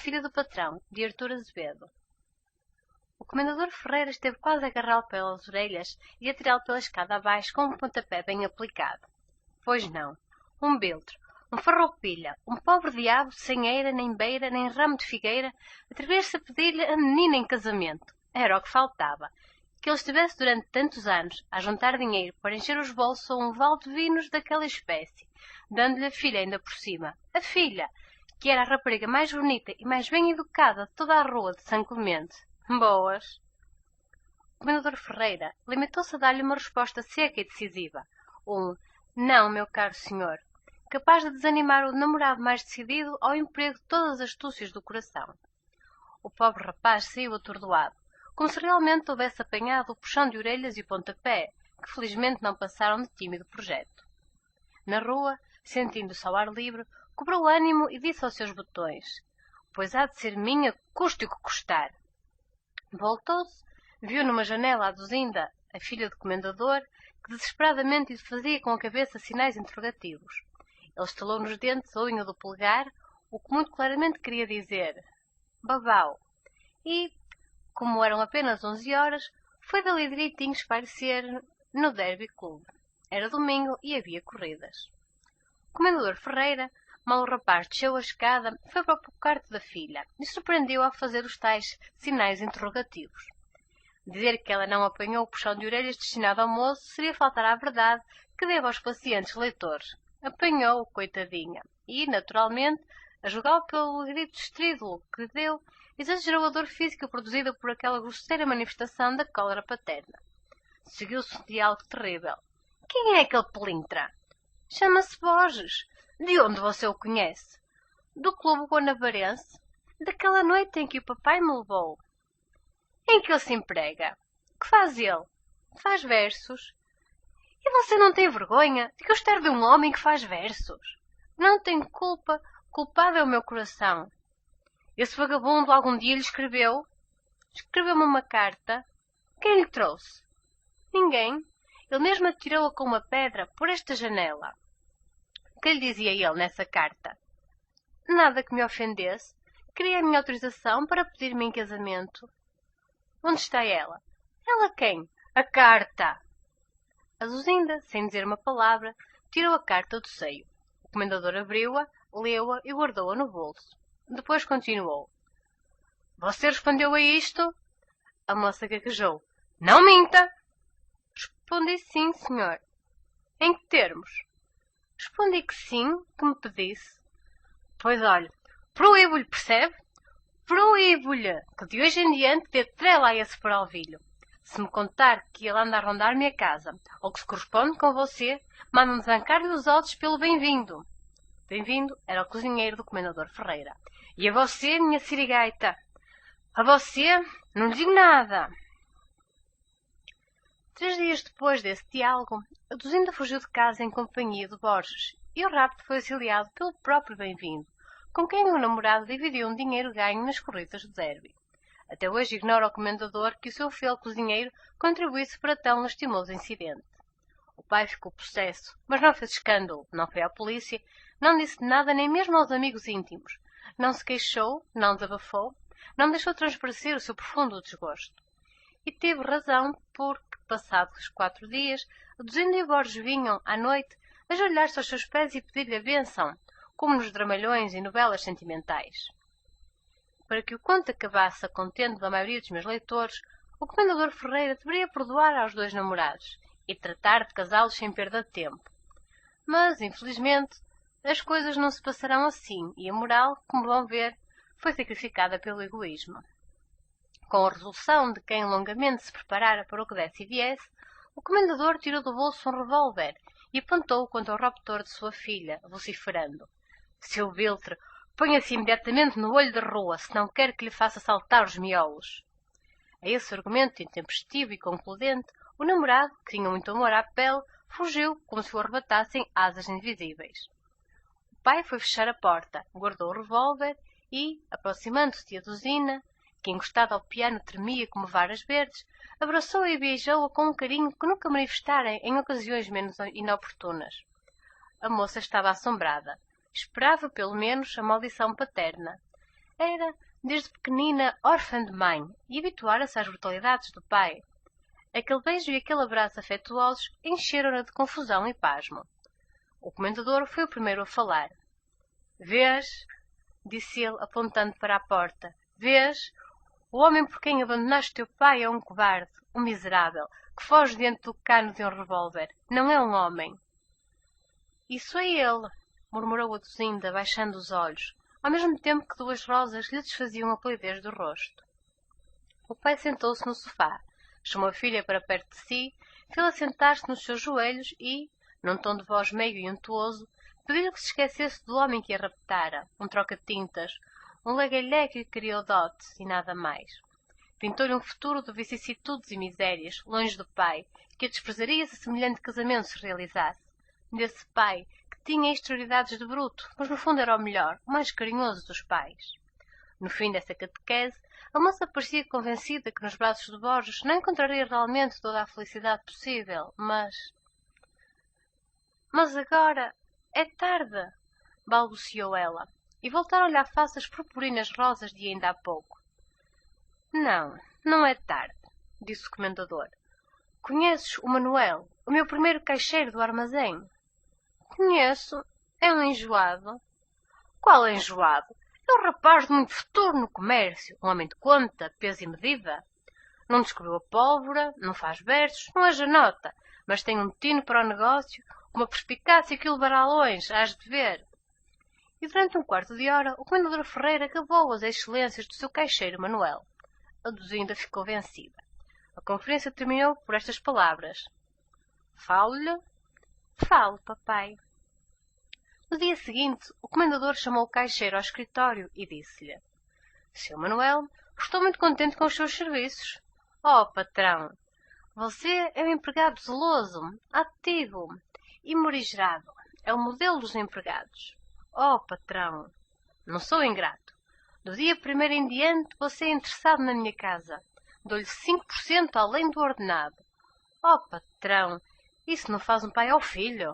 filha do patrão, de Artur Azevedo. O comendador Ferreira esteve quase a agarrá-lo pelas orelhas e a tirá-lo pela escada abaixo com um pontapé bem aplicado. Pois não. Um biltre, um farroupilha, um pobre diabo, sem eira, nem beira, nem ramo de figueira, atrever-se a pedir-lhe a menina em casamento. Era o que faltava. Que ele estivesse durante tantos anos a juntar dinheiro para encher os bolsos a um vale de vinos daquela espécie, dando-lhe a filha ainda por cima. A filha, que era a rapariga mais bonita e mais bem educada de toda a rua de São Clemente. Boas! O comendador Ferreira limitou-se a dar-lhe uma resposta seca e decisiva. Não, meu caro senhor, capaz de desanimar o namorado mais decidido ao emprego de todas as astúcias do coração. O pobre rapaz saiu atordoado, como se realmente houvesse apanhado o puxão de orelhas e o pontapé, que felizmente não passaram de tímido projeto. Na rua, sentindo-se ao ar livre, cobrou ânimo e disse aos seus botões: "Pois há de ser minha, custe o que custar." Voltou-se, viu numa janela a Duzinda, a filha do comendador, que desesperadamente lhe fazia com a cabeça sinais interrogativos. Ele estalou nos dentes a unha do polegar, o que muito claramente queria dizer babau, e, como eram apenas 11 horas, foi dali direitinho espairecer no Derby Club. Era domingo e havia corridas. O comendador Ferreira, mal o rapaz desceu a escada, foi para o quarto da filha e surpreendeu-a a fazer os tais sinais interrogativos. Dizer que ela não apanhou o puxão de orelhas destinado ao moço seria faltar à verdade que devo aos pacientes leitores. Apanhou-o, coitadinha, e, naturalmente, a julgá-lo pelo grito estrídulo que lhe deu, exagerou a dor física produzida por aquela grosseira manifestação da cólera paterna. Seguiu-se um diálogo terrível. "Quem é aquele pelintra?" "Chama-se Borges." "De onde você o conhece?" "Do clube guanavarense. Daquela noite em que o papai me levou." "Em que ele se emprega?" "Que faz ele?" "Faz versos." "E você não tem vergonha de gostar de um homem que faz versos?" "Não tenho culpa. Culpado é o meu coração." "Esse vagabundo algum dia lhe escreveu?" "Escreveu-me uma carta." "Quem lhe trouxe?" "Ninguém. Ele mesmo atirou-a com uma pedra por esta janela." "Que lhe dizia ele nessa carta?" "Nada que me ofendesse. Queria a minha autorização para pedir-me em casamento." "Onde está ela?" "Ela quem?" "A carta." A Duzinda, sem dizer uma palavra, tirou a carta do seio. O comendador abriu-a, leu-a e guardou-a no bolso. Depois continuou: "Você respondeu a isto?" A moça gaguejou: "Não minta!" "Respondi sim, senhor." "Em que termos?" "Respondi que sim, que me pedisse." "Pois olhe, proíbo-lhe, percebe? Proíbo-lhe que de hoje em diante dê trela a esse paralvilho. Se me contar que ele anda a rondar minha casa, ou que se corresponde com você, manda-me zancar-lhe os ossos pelo bem-vindo." Bem-vindo era o cozinheiro do comendador Ferreira. "E a você, minha sirigaita?" "A você, não lhe digo nada." 3 dias depois desse diálogo, a Duzinda fugiu de casa em companhia de Borges, e o rapto foi auxiliado pelo próprio Bem-vindo, com quem o namorado dividiu um dinheiro ganho nas corridas do derby. Até hoje ignora o comendador que o seu fiel cozinheiro contribuísse para tão lastimoso incidente. O pai ficou possesso, mas não fez escândalo, não foi à polícia, não disse nada nem mesmo aos amigos íntimos, não se queixou, não desabafou, não deixou transparecer o seu profundo desgosto. E teve razão, porque, passados 4 dias, a Duzinda e o Borges vinham, à noite, ajoelhar-se aos seus pés e pedir-lhe a bênção, como nos dramalhões e novelas sentimentais. Para que o conto acabasse a contento da maioria dos meus leitores, o comendador Ferreira deveria perdoar aos 2 namorados e tratar de casá-los sem perda de tempo. Mas, infelizmente, as coisas não se passarão assim, e a moral, como vão ver, foi sacrificada pelo egoísmo. Com a resolução de quem longamente se preparara para o que desse e viesse, o comendador tirou do bolso um revólver e apontou-o contra o raptor de sua filha, vociferando: "Seu biltre, ponha-se imediatamente no olho da rua, se não quer que lhe faça saltar os miolos." A esse argumento intempestivo e concludente, o namorado, que tinha muito amor à pele, fugiu como se o arrebatassem asas invisíveis. O pai foi fechar a porta, guardou o revólver e, aproximando-se de Aduzina, que encostada ao piano tremia como varas verdes, abraçou-a e beijou-a com um carinho que nunca manifestara em ocasiões menos inoportunas. A moça estava assombrada. Esperava, pelo menos, a maldição paterna. Era, desde pequenina, órfã de mãe e habituara-se às brutalidades do pai. Aquele beijo e aquele abraço afetuosos encheram-na de confusão e pasmo. O comentador foi o primeiro a falar. Vês, disse ele, apontando para a porta, vês? O homem por quem abandonaste teu pai é um cobarde, um miserável, que foge diante do cano de um revólver. Não é um homem. Isso é ele, murmurou a Duzinda, baixando os olhos, ao mesmo tempo que duas rosas lhe desfaziam a polidez do rosto. O pai sentou-se no sofá, chamou a filha para perto de si, fê-la sentar-se nos seus joelhos e, num tom de voz meio e untuoso, pediu-lhe que se esquecesse do homem que a raptara, um troca-tintas, um legalhé que lhe criou dotes e nada mais. Pintou-lhe um futuro de vicissitudes e misérias, longe do pai, que a desprezaria se semelhante casamento se realizasse. Desse pai, que tinha exterioridades de bruto, mas no fundo era o melhor, o mais carinhoso dos pais. No fim dessa catequese, a moça parecia convencida que nos braços de Borges não encontraria realmente toda a felicidade possível, mas agora é tarde, balbuciou ela, e voltaram-lhe à face as purpurinas rosas de ainda há pouco. Não é tarde, disse o comendador. Conheces o Manuel, o meu primeiro caixeiro do armazém? Conheço. É um enjoado. Qual enjoado? É um rapaz de muito futuro no comércio, um homem de conta, peso e medida. Não descobriu a pólvora, não faz versos, não é janota, mas tem um tino para o negócio, uma perspicácia que o levará longe, hás de ver. E durante um quarto de hora, o comendador Ferreira acabou as excelências do seu caixeiro Manuel. A Duzinda ficou vencida. A conferência terminou por estas palavras. Falo-lhe? Falo, papai. No dia seguinte, o comendador chamou o caixeiro ao escritório e disse-lhe: Seu Manuel, estou muito contente com os seus serviços. Oh, patrão, você é um empregado zeloso, ativo e morigerado. É o modelo dos empregados. Oh, patrão, não sou ingrato. Do dia 1º em diante, você é interessado na minha casa. Dou-lhe 5% além do ordenado. Oh, patrão, isso não faz um pai ao filho.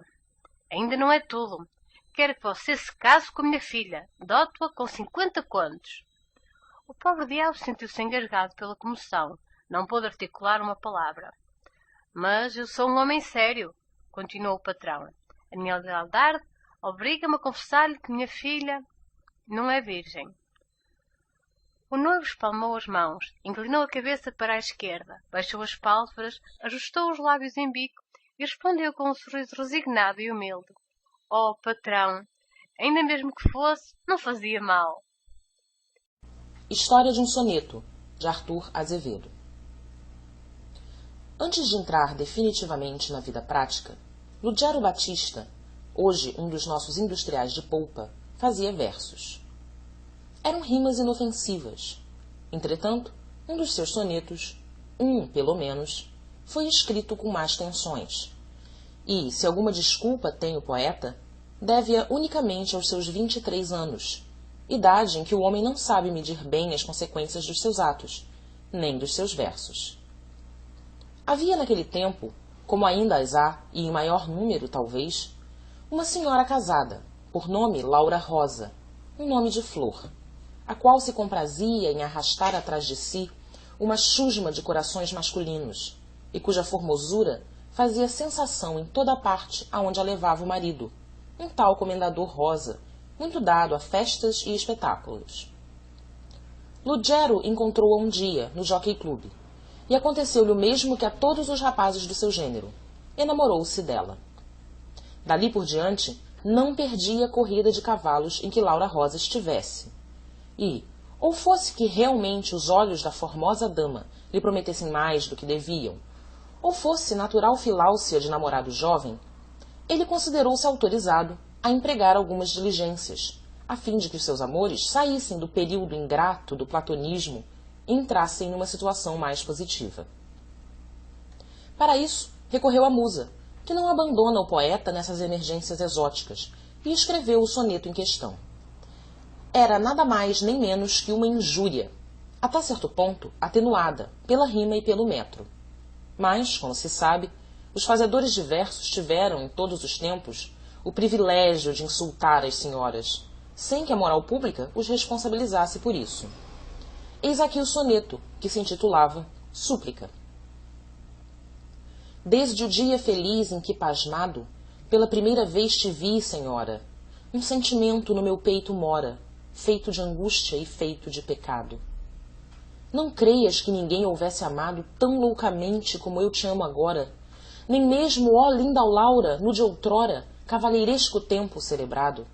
Ainda não é tudo. Quero que você se case com a minha filha. Doto-a com 50 contos. O pobre diabo sentiu-se engasgado pela comoção. Não pôde articular uma palavra. Mas eu sou um homem sério, continuou o patrão. A minha lealdade obriga-me a confessar-lhe que minha filha não é virgem. O noivo espalmou as mãos, inclinou a cabeça para a esquerda, baixou as pálpebras, ajustou os lábios em bico e respondeu com um sorriso resignado e humilde. Oh, patrão, ainda mesmo que fosse, não fazia mal. História de um soneto, de Arthur Azevedo. Antes de entrar definitivamente na vida prática, Ludgero Batista, hoje um dos nossos industriais de polpa, fazia versos. Eram rimas inofensivas. Entretanto, um dos seus sonetos, pelo menos, foi escrito com más tenções. E, se alguma desculpa tem o poeta, deve-a unicamente aos seus 23 anos, idade em que o homem não sabe medir bem as consequências dos seus atos, nem dos seus versos. Havia naquele tempo, como ainda as há, e em maior número talvez, uma senhora casada, por nome Laura Rosa, um nome de flor, a qual se comprazia em arrastar atrás de si uma chusma de corações masculinos, e cuja formosura fazia sensação em toda a parte aonde a levava o marido, um tal comendador Rosa, muito dado a festas e espetáculos. Ludgero encontrou-a um dia no Jockey Club, e aconteceu-lhe o mesmo que a todos os rapazes do seu gênero. Enamorou-se dela. Dali por diante, não perdia a corrida de cavalos em que Laura Rosa estivesse. E, ou fosse que realmente os olhos da formosa dama lhe prometessem mais do que deviam, ou fosse natural filáusia de namorado jovem, ele considerou-se autorizado a empregar algumas diligências, a fim de que os seus amores saíssem do período ingrato do platonismo e entrassem numa situação mais positiva. Para isso, recorreu à musa, que não abandona o poeta nessas emergências exóticas, e escreveu o soneto em questão. Era nada mais nem menos que uma injúria, até certo ponto atenuada pela rima e pelo metro. Mas, como se sabe, os fazedores de versos tiveram, em todos os tempos, o privilégio de insultar as senhoras, sem que a moral pública os responsabilizasse por isso. Eis aqui o soneto, que se intitulava Súplica. Desde o dia feliz em que, pasmado, pela primeira vez te vi, senhora, um sentimento no meu peito mora, feito de angústia e feito de pecado. Não creias que ninguém houvesse amado tão loucamente como eu te amo agora, nem mesmo, ó linda Laura, no de outrora, cavalheiresco tempo celebrado.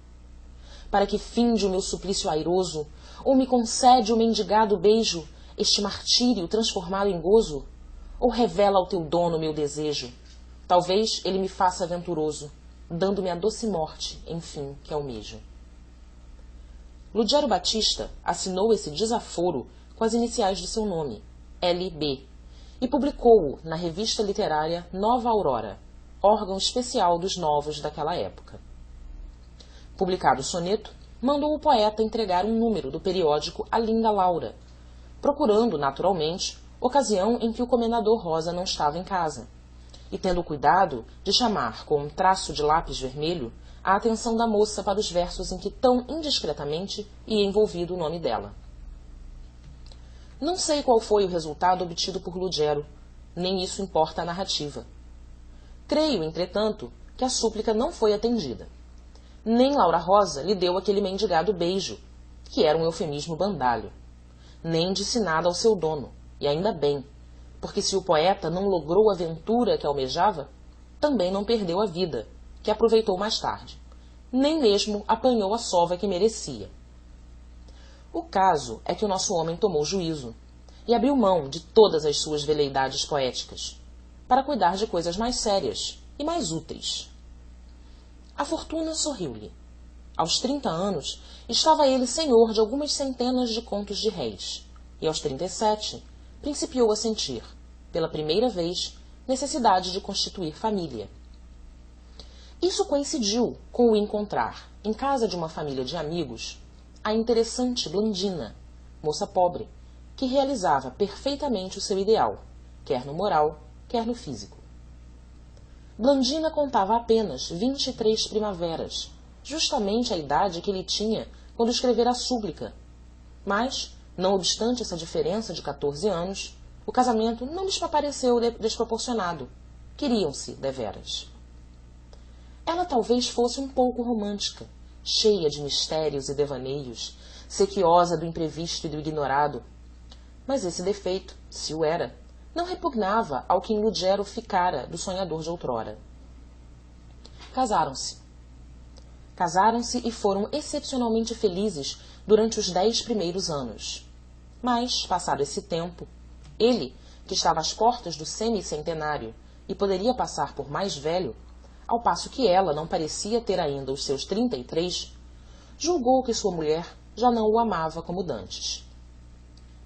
Para que finde o meu suplício airoso, ou me concede o mendigado beijo, este martírio transformado em gozo, ou revela ao teu dono meu desejo, talvez ele me faça venturoso, dando-me a doce morte, enfim, que almejo. Lugero Batista assinou esse desaforo com as iniciais de seu nome, L.B., e publicou-o na revista literária Nova Aurora, órgão especial dos novos daquela época. Publicado o soneto, mandou o poeta entregar um número do periódico A Linda Laura, procurando, naturalmente, ocasião em que o comendador Rosa não estava em casa, e tendo cuidado de chamar com um traço de lápis vermelho a atenção da moça para os versos em que tão indiscretamente ia envolvido o nome dela. Não sei qual foi o resultado obtido por Lugero, nem isso importa à narrativa. Creio, entretanto, que a súplica não foi atendida. Nem Laura Rosa lhe deu aquele mendigado beijo, que era um eufemismo bandalho. Nem disse nada ao seu dono, e ainda bem, porque se o poeta não logrou a ventura que almejava, também não perdeu a vida, que aproveitou mais tarde. Nem mesmo apanhou a sova que merecia. O caso é que o nosso homem tomou juízo e abriu mão de todas as suas veleidades poéticas para cuidar de coisas mais sérias e mais úteis. A fortuna sorriu-lhe. Aos 30 anos, estava ele senhor de algumas centenas de contos de réis, e aos 37, principiou a sentir, pela primeira vez, necessidade de constituir família. Isso coincidiu com o encontrar, em casa de uma família de amigos, a interessante Blandina, moça pobre, que realizava perfeitamente o seu ideal, quer no moral, quer no físico. Blandina contava apenas 23 primaveras, justamente a idade que ele tinha quando escrevera a súplica. Mas, não obstante essa diferença de 14 anos, o casamento não lhes pareceu desproporcionado. Queriam-se deveras. Ela talvez fosse um pouco romântica, cheia de mistérios e devaneios, sequiosa do imprevisto e do ignorado. Mas esse defeito, se o era, não repugnava ao que em Lugero ficara do sonhador de outrora. Casaram-se. Casaram-se e foram excepcionalmente felizes durante os 10 primeiros anos. Mas, passado esse tempo, ele, que estava às portas do semi-centenário e poderia passar por mais velho, ao passo que ela não parecia ter ainda os seus 33, julgou que sua mulher já não o amava como dantes.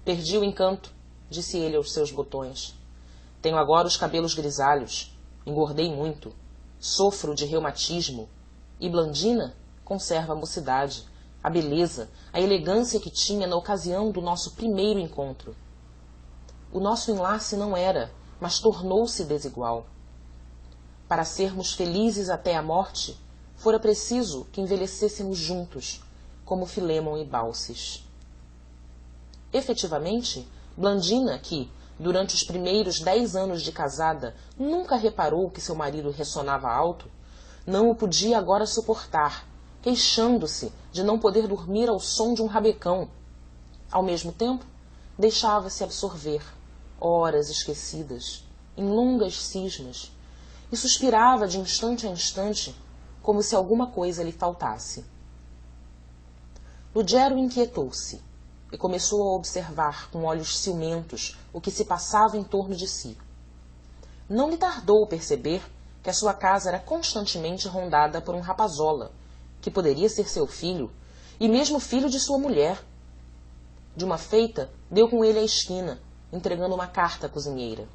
Perdi o encanto, disse ele aos seus botões. Tenho agora os cabelos grisalhos, engordei muito, sofro de reumatismo, e Blandina conserva a mocidade, a beleza, a elegância que tinha na ocasião do nosso primeiro encontro. O nosso enlace não era, mas tornou-se desigual. Para sermos felizes até a morte, fora preciso que envelhecêssemos juntos, como Filémon e Baucis. Efetivamente, Blandina, que, durante os primeiros 10 anos de casada, nunca reparou que seu marido ressonava alto, não o podia agora suportar, queixando-se de não poder dormir ao som de um rabecão. Ao mesmo tempo, deixava-se absorver, horas esquecidas, em longas cismas, e suspirava de instante a instante, como se alguma coisa lhe faltasse. Lugero inquietou-se e começou a observar com olhos ciumentos o que se passava em torno de si. Não lhe tardou perceber que a sua casa era constantemente rondada por um rapazola, que poderia ser seu filho, e mesmo filho de sua mulher. De uma feita, deu com ele à esquina, entregando uma carta à cozinheira.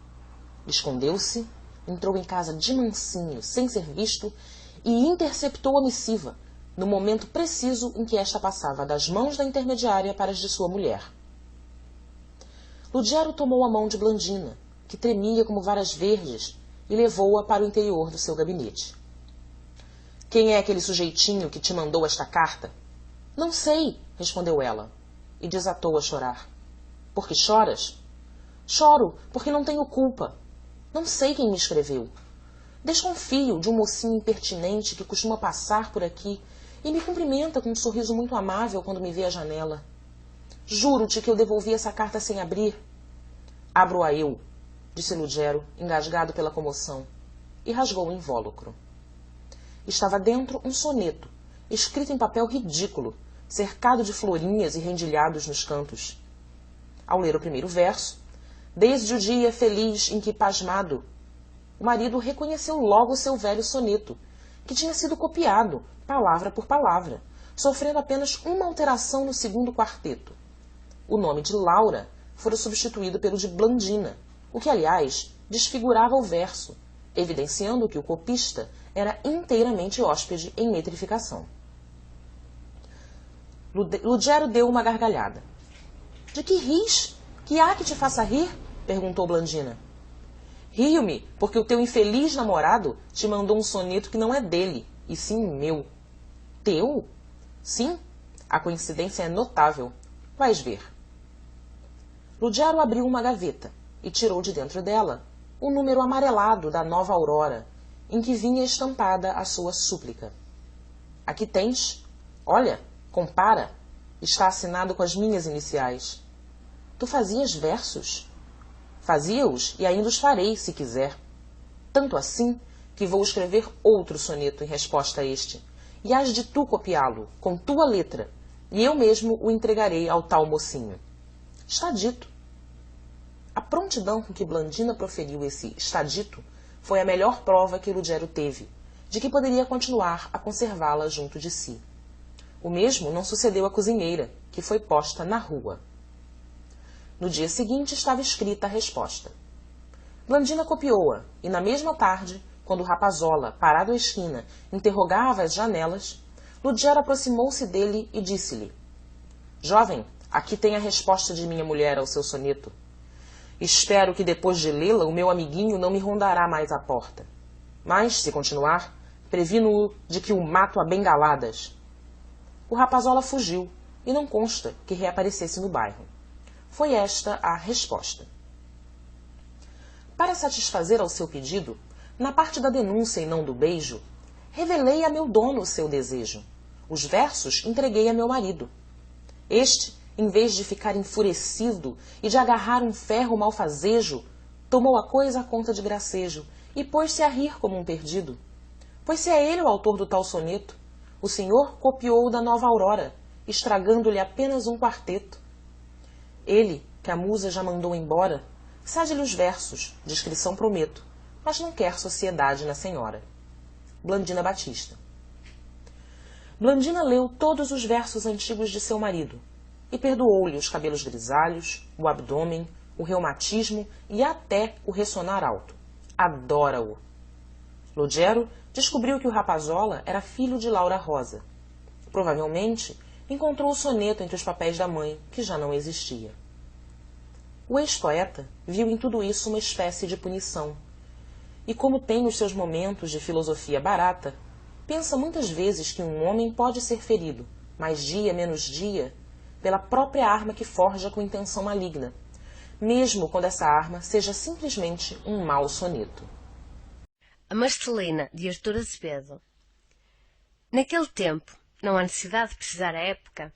Escondeu-se, entrou em casa de mansinho, sem ser visto, e interceptou a missiva, no momento preciso em que esta passava das mãos da intermediária para as de sua mulher. Lugero tomou a mão de Blandina, que tremia como varas verdes, e levou-a para o interior do seu gabinete. — Quem é aquele sujeitinho que te mandou esta carta? — Não sei, respondeu ela, e desatou a chorar. Por que choras? Choro, porque não tenho culpa. Não sei quem me escreveu. Desconfio de um mocinho impertinente que costuma passar por aqui e me cumprimenta com um sorriso muito amável quando me vê à janela. Juro-te que eu devolvi essa carta sem abrir. Abro-a eu, disse Lugero, engasgado pela comoção, e rasgou o invólucro. Estava dentro um soneto, escrito em papel ridículo, cercado de florinhas e rendilhados nos cantos. Ao ler o primeiro verso, desde o dia feliz em que, pasmado, o marido reconheceu logo seu velho soneto, que tinha sido copiado, palavra por palavra, sofrendo apenas uma alteração no segundo quarteto. O nome de Laura fora substituído pelo de Blandina, o que, aliás, desfigurava o verso, evidenciando que o copista era inteiramente hóspede em metrificação. Lugero deu uma gargalhada. — De que ris? Que há que te faça rir? Perguntou Blandina. — Rio-me, porque o teu infeliz namorado te mandou um soneto que não é dele, e sim meu. — Teu? — Sim, a coincidência é notável. Vais ver. Lugero abriu uma gaveta e tirou de dentro dela o número amarelado da Nova Aurora, em que vinha estampada a sua súplica. — Aqui tens. Olha, compara. Está assinado com as minhas iniciais. Tu fazias versos? Fazia-os e ainda os farei, se quiser. Tanto assim que vou escrever outro soneto em resposta a este, e hás de tu copiá-lo, com tua letra, e eu mesmo o entregarei ao tal mocinho. Está dito. A prontidão com que Blandina proferiu esse está dito foi a melhor prova que Lugero teve, de que poderia continuar a conservá-la junto de si. O mesmo não sucedeu à cozinheira, que foi posta na rua. No dia seguinte estava escrita a resposta. Blandina copiou-a, e na mesma tarde, quando Rapazola, parado à esquina, interrogava as janelas, Lugero aproximou-se dele e disse-lhe: — Jovem, aqui tem a resposta de minha mulher ao seu soneto. Espero que depois de lê-la o meu amiguinho não me rondará mais à porta. Mas, se continuar, previno-o de que o mato a bengaladas. O Rapazola fugiu, e não consta que reaparecesse no bairro. Foi esta a resposta. Para satisfazer ao seu pedido, na parte da denúncia e não do beijo, revelei a meu dono o seu desejo. Os versos entreguei a meu marido. Este, em vez de ficar enfurecido e de agarrar um ferro malfazejo, tomou a coisa à conta de gracejo e pôs-se a rir como um perdido. Pois se é ele o autor do tal soneto, o senhor copiou-o da Nova Aurora, estragando-lhe apenas um quarteto. Ele, que a musa já mandou embora, cede-lhe os versos, discrição prometo, mas não quer sociedade na senhora. Blandina Batista. Blandina leu todos os versos antigos de seu marido e perdoou-lhe os cabelos grisalhos, o abdômen, o reumatismo e até o ressonar alto. Adora-o. Lugero descobriu que o Rapazola era filho de Laura Rosa. Provavelmente encontrou o soneto entre os papéis da mãe, que já não existia. O ex-poeta viu em tudo isso uma espécie de punição, e como tem os seus momentos de filosofia barata, pensa muitas vezes que um homem pode ser ferido, mais dia menos dia, pela própria arma que forja com intenção maligna, mesmo quando essa arma seja simplesmente um mau soneto. A Marcelina, de Artur Azevedo. Naquele tempo, não há necessidade de precisar a época,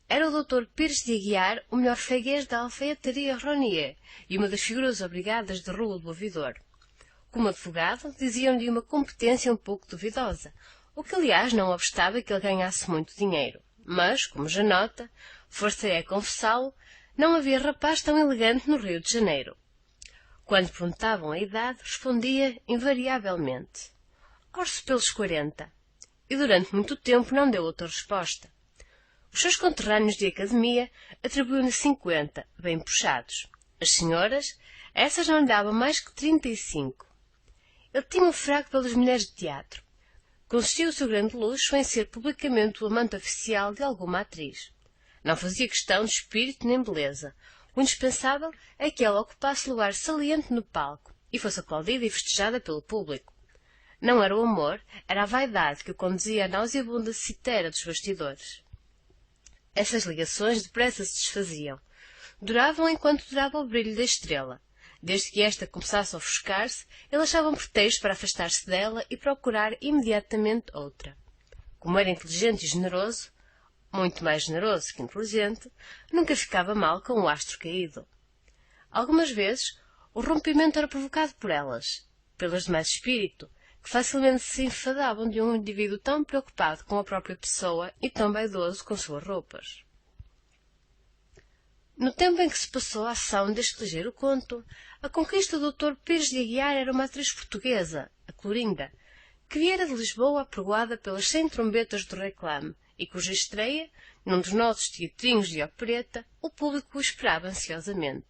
era o Dr. Pires de Aguiar o melhor freguês da alfaiataria Ronier e uma das figuras obrigadas de Rua do Ouvidor. Como advogado, diziam-lhe uma competência um pouco duvidosa, o que aliás não obstava que ele ganhasse muito dinheiro. Mas, como já nota, força é confessá-lo, não havia rapaz tão elegante no Rio de Janeiro. Quando perguntavam a idade, respondia invariavelmente: orço pelos 40. E durante muito tempo não deu outra resposta. Os seus conterrâneos de academia atribuíam-lhe 50, bem puxados. As senhoras, essas não lhe davam mais que 35. Ele tinha um fraco pelas mulheres de teatro. Consistia o seu grande luxo em ser publicamente o amante oficial de alguma atriz. Não fazia questão de espírito nem beleza. O indispensável é que ela ocupasse lugar saliente no palco e fosse aplaudida e festejada pelo público. Não era o amor, era a vaidade que o conduzia à nauseabunda citera dos bastidores. Essas ligações depressa se desfaziam. Duravam enquanto durava o brilho da estrela. Desde que esta começasse a ofuscar-se, ele achava um pretexto para afastar-se dela e procurar imediatamente outra. Como era inteligente e generoso, muito mais generoso que inteligente, nunca ficava mal com o astro caído. Algumas vezes, o rompimento era provocado por elas, pelas de mais espírito, que facilmente se enfadavam de um indivíduo tão preocupado com a própria pessoa e tão vaidoso com suas roupas. No tempo em que se passou a ação deste ligeiro conto, a conquista do Dr. Pires de Aguiar era uma atriz portuguesa, a Clorinda, que viera de Lisboa apregoada pelas 100 trombetas do reclame e cuja estreia, num dos nossos teatrinhos de opereta, o público o esperava ansiosamente.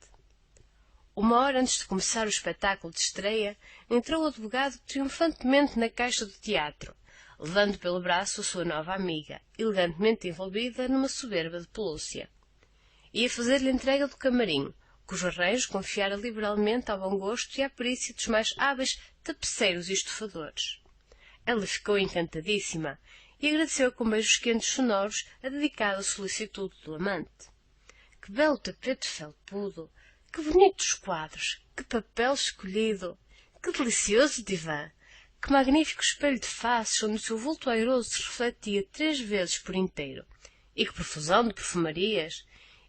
Uma hora antes de começar o espetáculo de estreia, entrou o advogado triunfantemente na caixa do teatro, levando pelo braço a sua nova amiga, elegantemente envolvida numa soberba de pelúcia. Ia fazer-lhe entrega do camarim, cujo arranjo confiara liberalmente ao bom gosto e à perícia dos mais hábeis tapeceiros e estofadores. Ela ficou encantadíssima e agradeceu com beijos quentes sonoros a dedicada solicitude do amante. Que belo tapete felpudo! Que bonitos quadros! Que papel escolhido! Que delicioso divã! Que magnífico espelho de faces onde o seu vulto airoso se refletia 3 vezes por inteiro! E que profusão de perfumarias!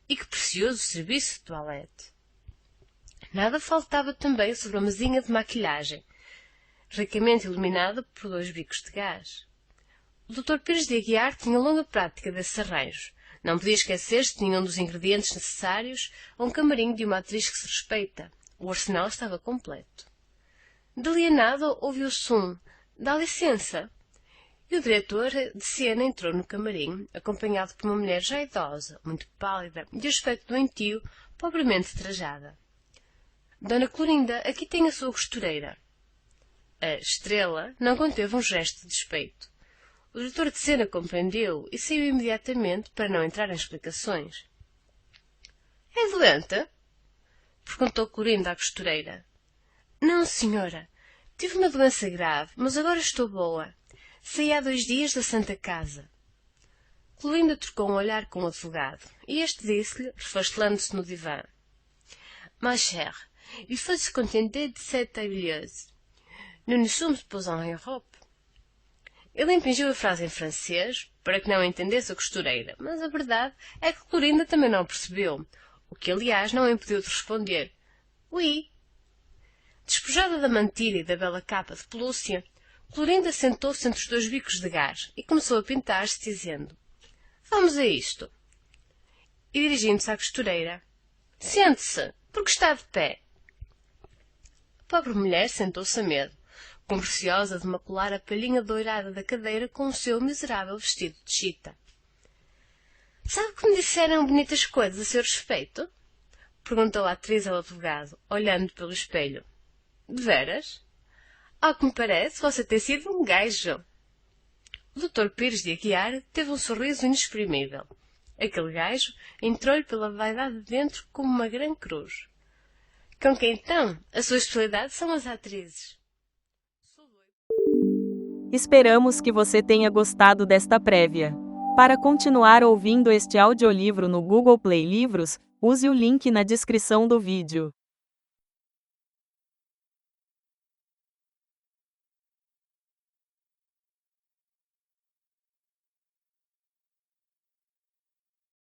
E que precioso serviço de toilette! Nada faltava também sobre a mesinha de maquilhagem, ricamente iluminada por 2 bicos de gás. O Dr. Pires de Aguiar tinha longa prática desses arranjos. Não podia esquecer-se de nenhum dos ingredientes necessários a um camarim de uma atriz que se respeita. O arsenal estava completo. Dali a nada ouviu-se um "Dá licença!" E o diretor de cena entrou no camarim, acompanhado por uma mulher já idosa, muito pálida, de aspecto doentio, pobremente trajada. "Dona Clorinda, aqui tem a sua costureira." A Estrela não conteve um gesto de despeito. O diretor de cena compreendeu e saiu imediatamente para não entrar em explicações. "É doente?" perguntou Clorinda à costureira. "Não, senhora. Tive uma doença grave, mas agora estou boa. Saí há 2 dias da Santa Casa." Clorinda trocou um olhar com o advogado, e este disse-lhe, refastelando-se no divã: "Ma chère, il faut se contenter de cette tablilleuse. Nous ne sommes pas en Europe." Ele impingiu a frase em francês, para que não entendesse a costureira, mas a verdade é que Clorinda também não percebeu, o que, aliás, não a impediu de responder: "Oui." Despojada da mantilha e da bela capa de pelúcia, Clorinda sentou-se entre os 2 bicos de gás e começou a pintar-se, dizendo: "Vamos a isto." E dirigindo-se à costureira: "Sente-se, porque está de pé." A pobre mulher sentou-se a medo, com receosa de macular a palhinha doirada da cadeira com o seu miserável vestido de chita. "Sabe que me disseram bonitas coisas a seu respeito?" perguntou a atriz ao advogado, olhando pelo espelho. "De veras? Ao que me parece, você tem sido um gajo." O Dr. Pires de Aguiar teve um sorriso inexprimível. Aquele gajo entrou-lhe pela vaidade de dentro como uma grande cruz. Com que então? A sua especialidade são as atrizes. Esperamos que você tenha gostado desta prévia. Para continuar ouvindo este audiolivro no Google Play Livros, use o link na descrição do vídeo.